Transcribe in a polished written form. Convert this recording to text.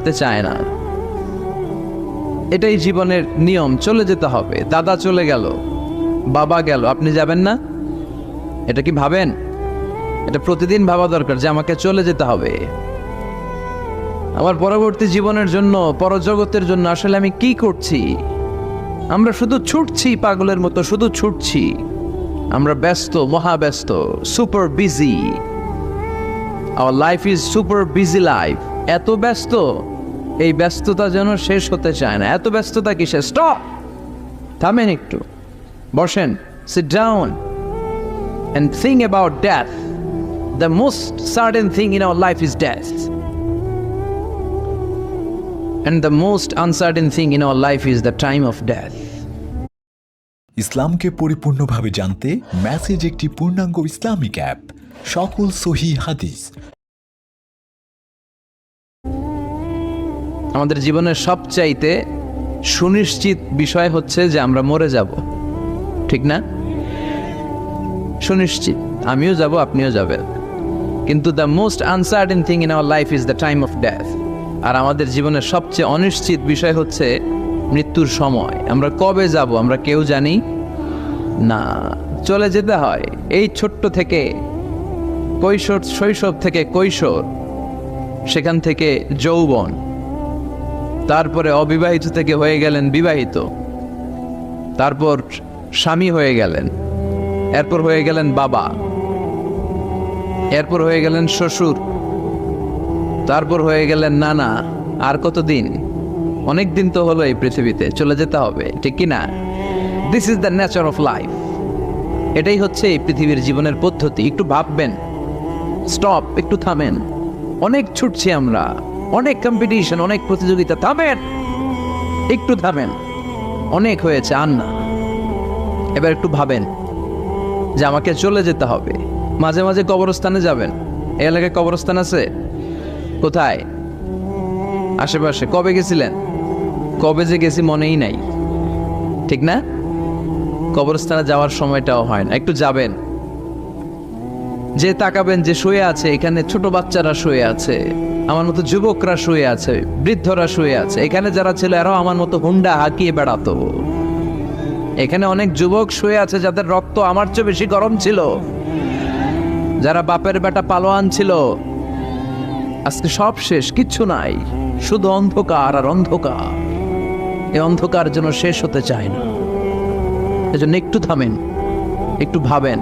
হতে চায় না। এটাই জীবনের নিয়ম, চলে যেতে হবে। দাদা চলে গেল, বাবা গেল, আপনি যাবেন না? এটা কি ভাবেন? এটা প্রতিদিন ভাবা দরকার যে আমাকে চলে যেতে হবে। আমার পরবর্তী জীবনের জন্য, পরজগতের জন্য আসলে আমি কি করছি? আমরা শুধু ছুটছি, পাগলের মতো শুধু ছুটছি। আমরা ব্যস্ত, মহাব্যস্ত, super busy. Our life is super busy life. এত ব্যস্ত, এই ব্যস্ততা যেন শেষ হতে চায় না। এত ব্যস্ততা কিসে? স্টপ, থামেন একটু, বসেন, sit down and think about death. The most certain thing in our life is death. And the most uncertain thing in our life is the time of death. ইসলামকে পরিপূর্ণভাবে জানতে মেসেজ একটি পূর্ণাঙ্গ ইসলামিক অ্যাপ, সকল সহিহ হাদিস। আমাদের জীবনের সবচাইতে সুনিশ্চিত বিষয় হচ্ছে যে আমরা মরে যাব, ঠিক না? সুনিশ্চিত, আমিও যাব, আপনিও যাবেন। কিন্তু the most uncertain thing in our life is the time of death. আর আমাদের জীবনের সবচেয়ে অনিশ্চিত বিষয় হচ্ছে মৃত্যুর সময়। আমরা কবে যাব আমরা কেউ জানি না। চলে যেতে হয় এই ছোট্ট থেকে, শৈশব থেকে কৈশোর, সেখান থেকে যৌবন, তারপরে অবিবাহিত থেকে হয়ে গেলেন বিবাহিত, তারপর স্বামী হয়ে গেলেন, এরপর হয়ে গেলেন বাবা, এরপর হয়ে গেলেন শ্বশুর, তারপর হয়ে গেলেন নানা। আর কতদিন? অনেক দিন তো হলো এই পৃথিবীতে, চলে যেতে হবে, ঠিক কি না? This is the nature of life. এটাই হচ্ছে এই পৃথিবীর জীবনের পদ্ধতি। একটু ভাববেন, স্টপ, একটু থামেন। অনেক ছুটছি আমরা, অনেক কম্পিটিশন, অনেক প্রতিযোগিতা। থামেন, একটু থামেন, অনেক হয়েছে, আর না। এবার একটু ভাবেন যে আমাকে চলে যেতে হবে। মাঝে মাঝে কবরস্থানে যাবেন। এই এলাকায় কবরস্থান আছে? কোথায়? আশেপাশে। কবে গেছিলেন? কবে যে গেছি মনেই নাই, ঠিক না? কবরস্থানে যাওয়ার সময়টাও হয় না। একটু যাবেন, যে তাকাবেন যে শুয়ে আছে এখানে, ছোট বাচ্চারা শুয়ে আছে, আমার মতো যুবকরা শুয়ে আছে, বৃদ্ধরা শুয়ে আছে। এখানে যারা ছিল এরাও আমার মতো হুন্ডা হাঁকিয়ে বেড়াতো। এখানে অনেক যুবক শুয়ে আছে যাদের রক্ত আমার চেয়ে বেশি গরম ছিল, যারা বাপের বেটা পালোয়ান ছিল। আজকে সব শেষ, কিচ্ছু নাই, শুধু অন্ধকার আর অন্ধকার। এই অন্ধকার যেন শেষ হতে চায় না। এজন্য একটু থামেন, একটু ভাবেন।